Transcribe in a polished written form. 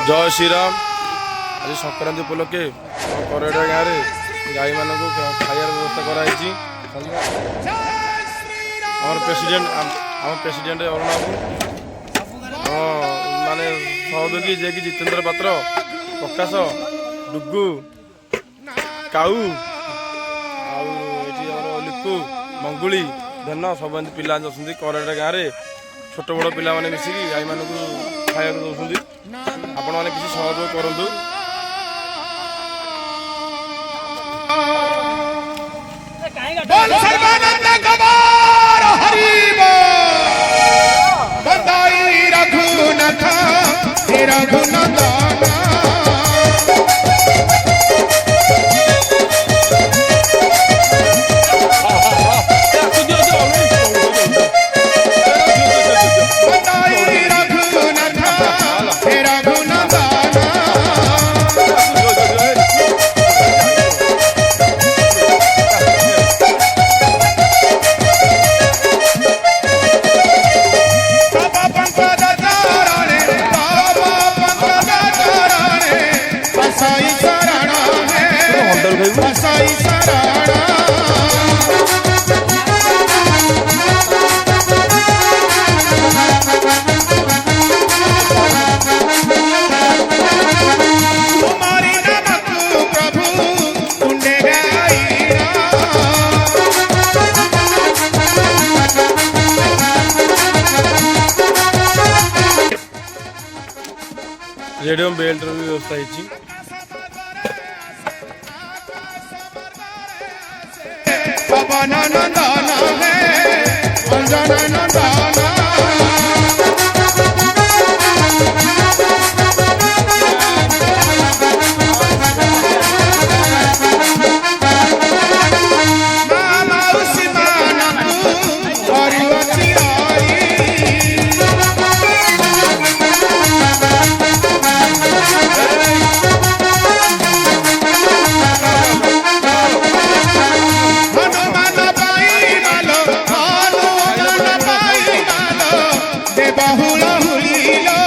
जय श्रीराम। आज संक्रांति उपलक्षे करड़ा गाँव में गाई मान खाइबार व्यवस्था कराई। प्रेसिडेंट अरुण बाबू माने सहयोगी जे कि जितेंद्र पात्र, प्रकाश, डुगु, काऊ लिपु, मंगुली, धन सब पिला अच्छा करड़ा गाँव में छोट बड़ पिला मिसिकी गाई मान खाया दौरान आपण मैंने किसी सहयोग करूँ। रेडियम बेल्ट व्यवस्था बहुला हुलीलो